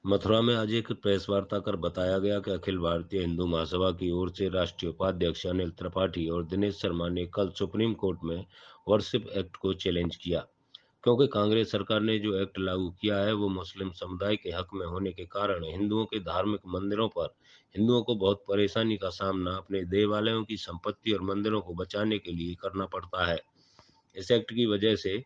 मथुरा में आज एक प्रेस वार्ता कर बताया गया कि अखिल भारतीय हिंदू महासभा की ओर से राष्ट्रीय उपाध्यक्ष अनिल त्रिपाठी और दिनेश शर्मा ने कल सुप्रीम कोर्ट में वर्शिप एक्ट को चैलेंज किया, क्योंकि कांग्रेस सरकार ने जो एक्ट लागू किया है वो मुस्लिम समुदाय के हक में होने के कारण हिंदुओं के धार्मिक मंदिरों पर हिंदुओं को बहुत परेशानी का सामना अपने देवालयों की संपत्ति और मंदिरों को बचाने के लिए करना पड़ता है। इस एक्ट की वजह से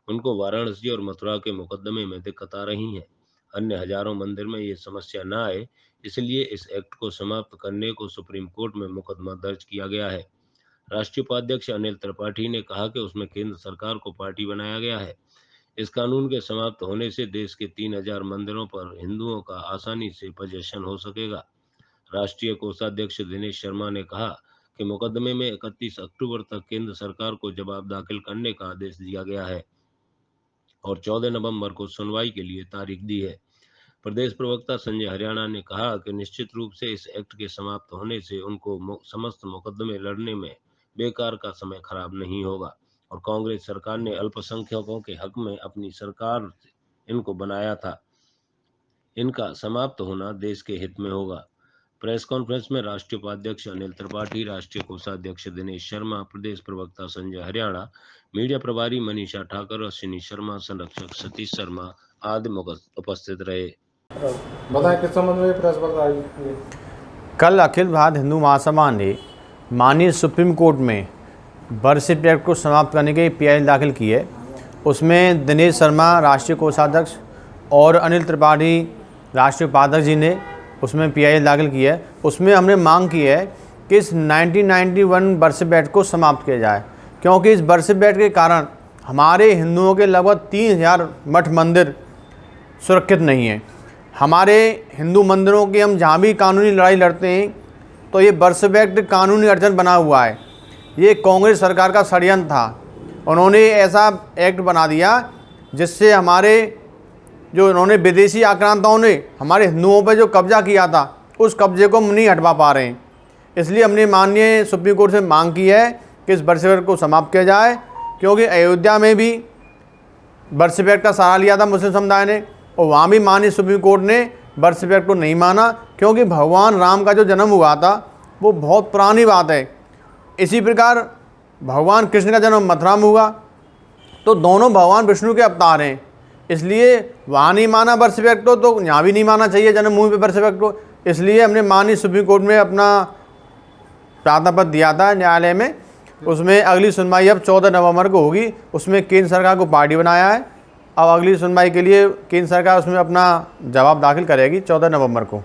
उनको वाराणसी और मथुरा के मुकदमे में दिक्कत आ रही है। अन्य हजारों मंदिर में ये समस्या न आए, इसलिए इस एक्ट को समाप्त करने को सुप्रीम कोर्ट में मुकदमा दर्ज किया गया है। राष्ट्रीय उपाध्यक्ष अनिल त्रिपाठी ने कहा कि उसमें केंद्र सरकार को पार्टी बनाया गया है। इस कानून के समाप्त होने से देश के 3000 मंदिरों पर हिंदुओं का आसानी से पोजीशन हो सकेगा। राष्ट्रीय कोषाध्यक्ष दिनेश शर्मा ने कहा कि मुकदमे में 31 अक्टूबर तक केंद्र सरकार को जवाब दाखिल करने का आदेश दिया गया है और 14 नवंबर को सुनवाई के लिए तारीख दी है। प्रदेश प्रवक्ता संजय हरियाणा ने कहा कि निश्चित रूप से इस एक्ट के समाप्त होने से उनको समस्त मुकदमे लड़ने में बेकार का समय खराब नहीं होगा और कांग्रेस सरकार ने अल्पसंख्यकों के हक में अपनी सरकार इनको बनाया था, इनका समाप्त होना देश के हित में होगा। प्रेस कॉन्फ्रेंस में राष्ट्रीय उपाध्यक्ष अनिल त्रिपाठी, राष्ट्रीय कोषाध्यक्ष दिनेश शर्मा, प्रदेश प्रवक्ता संजय हरियाणा, मीडिया प्रभारी मनीषा ठाकर, अश्विनी शर्मा, संरक्षक सतीश शर्मा आदि उपस्थित रहे। बताएं किस संबंध में प्रेस वार्ता आई है? कल अखिल भारत हिंदू महासभा ने माननीय सुप्रीम कोर्ट में वर्शिप एक्ट को समाप्त करने की पीआई दाखिल की है। उसमें दिनेश शर्मा राष्ट्रीय कोषाध्यक्ष और अनिल त्रिपाठी राष्ट्रीय उपाध्यक्ष जी ने उसमें पीआई दाखिल की है। उसमें हमने मांग की है कि इस 1991 वर्शिप एक्ट को समाप्त किया जाए, क्योंकि इस वर्शिप एक्ट के कारण हमारे हिंदुओं के लगभग 3000 मठ मंदिर सुरक्षित नहीं हैं। हमारे हिंदू मंदिरों की हम जहाँ भी कानूनी लड़ाई लड़ते हैं तो ये वर्शिप एक्ट कानूनी अड़चन बना हुआ है। ये कांग्रेस सरकार का षड्यंत्र था। उन्होंने ऐसा एक्ट बना दिया जिससे हमारे जो इन्होंने विदेशी आक्रांताओं ने हमारे हिंदुओं पर जो कब्जा किया था उस कब्जे को नहीं हटवा पा रहे हैं। इसलिए हमने माननीय सुप्रीम कोर्ट से मांग की है कि इस वर्शिप एक्ट को समाप्त किया जाए, क्योंकि अयोध्या में भी वर्शिप एक्ट का सहारा लिया था मुस्लिम समुदाय ने और वहाँ भी माननीय सुप्रीम कोर्ट ने वर्शिप एक्ट को नहीं माना, क्योंकि भगवान राम का जो जन्म हुआ था वो बहुत पुरानी बात है। इसी प्रकार भगवान कृष्ण का जन्म मथुरा में हुआ, तो दोनों भगवान विष्णु के अवतार हैं। इसलिए वहाँ नहीं माना वर्शिप एक्ट को, तो यहाँ भी नहीं माना चाहिए जन्मभूमि पर वर्शिप एक्ट को। इसलिए हमने माननीय सुप्रीम कोर्ट में अपना प्रार्थना पत्र दिया था न्यायालय में। उसमें अगली सुनवाई अब 14 नवंबर को होगी। उसमें केंद्र सरकार को पार्टी बनाया है। अब अगली सुनवाई के लिए केंद्र सरकार उसमें अपना जवाब दाखिल करेगी 14 नवंबर को।